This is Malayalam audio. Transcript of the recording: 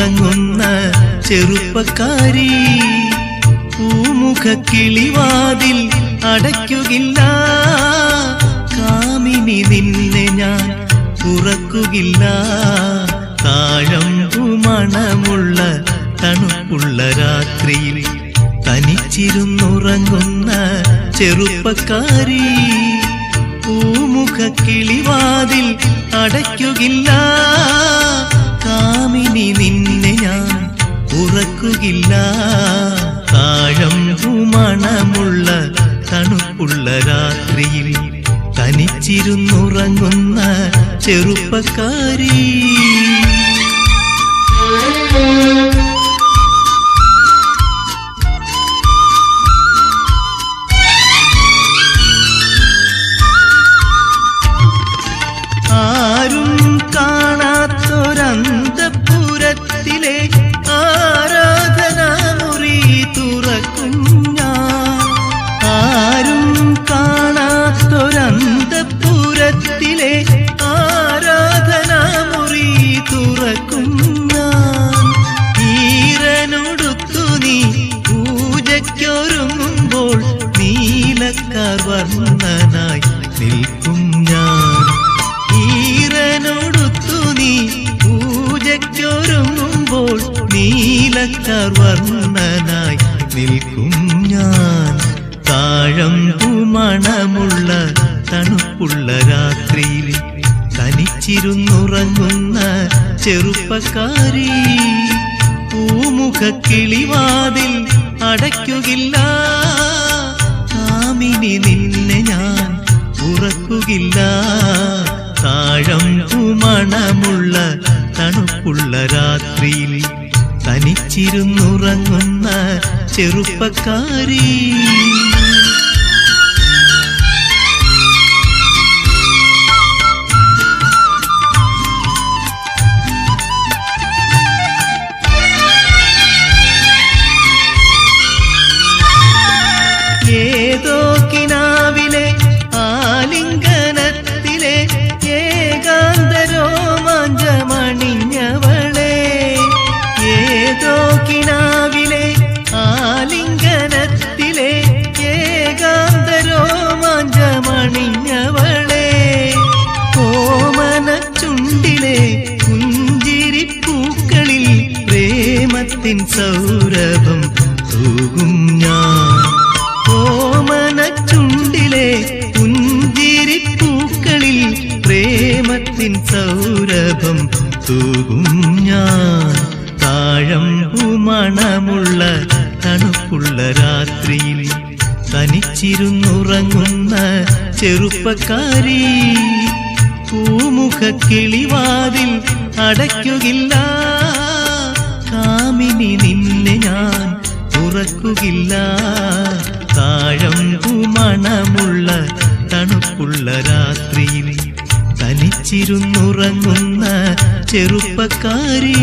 തനിച്ചിരുന്നുറങ്ങുന്ന ചെറുപ്പക്കാരി, പൂമുഖ കിളിവാതിൽ അടയ്ക്കുകില്ല, കാമിനി നിന്നെ ഞാൻ ഉറക്കുകില്ല. താഴമ്പു മണമുള്ള തണുപ്പുള്ള രാത്രിയിൽ തനിച്ചിരുന്നുറങ്ങുന്ന ചെറുപ്പക്കാരി, പൂമുഖ കിളിവാതിൽ അടയ്ക്കുകില്ല, കാമിനി നിന്നെ ഞാൻ ഉറക്കുകില്ല. താഴമ്പു മണമുള്ള തണുപ്പുള്ള രാത്രിയിൽ തനിച്ചിരുന്നുറങ്ങുന്ന ചെറുപ്പക്കാരി. ആരും കാണാത്തൊരന്തഃപുരത്തിലെ ആരാധനാമുറി തുറക്കും ഞാൻ. ആരും കാണാത്തൊരന്തഃപുരത്തിലെ ആരാധനാമുറി തുറക്കും ഞാൻ. ഈറനൊടുത്തു നീ പൂജയ്ക്കൊരുങ്ങുമ്പോൾ നീലക്കാർ വർണ്ണനായി നിൽക്കും ഞാൻ. ഈറനൊടുത്തു നീ പൂജയ്ക്കൊരുങ്ങുമ്പോൾ നീലക്കാർ വർണ്ണനായി നിൽക്കും ഞാൻ. താഴമ്പു മണമുള്ള തണുപ്പുള്ള രാത്രിയിൽ തനിച്ചിരുന്നുറങ്ങുന്ന ചെറുപ്പക്കാരി, പൂമുഖ കിളിവാതിൽ അടയ്ക്കുകില്ല, കാമിനി നിന്നെ ഞാൻ ഉറക്കുകില്ല. താഴമ്പു മണമുള്ള തണുപ്പുള്ള രാത്രിയിൽ തനിച്ചിരുന്നുറങ്ങുന്ന ചെറുപ്പക്കാരി. ഏതോ കിനാവിലെ ആലിംഗനത്തിലെ ഏകാന്തരോമാഞ്ചമണിഞ്ഞവളെ, ഏതോ കിനാവിലെ ആലിംഗനത്തിലെ ഏകാന്തരോമാഞ്ചമണിഞ്ഞവളെ, ഓമന ചുണ്ടിലെ പുഞ്ചിരിപ്പൂക്കളിൽ പ്രേമത്തിൻ സൗരഭം തൂകും ഞാൻ. ഓമന ചുണ്ടിലെ പുഞ്ചിരിപ്പൂക്കളിൽ പ്രേമത്തിൻ സൗരഭം തൂകും ഞാൻ. താഴമ്പു മണമുള്ള തണുപ്പുള്ള രാത്രിയിൽ തനിച്ചിരുന്നുറങ്ങുന്ന ചെറുപ്പക്കാരി, പൂമുഖ കിളിവാതിൽ അടയ്ക്കുകില്ല, കാമിനി നിന്നെ ഞാൻ ഉറക്കുകില്ല. താഴമ്പു മണമുള്ള തണുപ്പുള്ള രാത്രിയിൽ തനിച്ചിരുന്നുറങ്ങുന്ന ചെറുപ്പക്കാരി.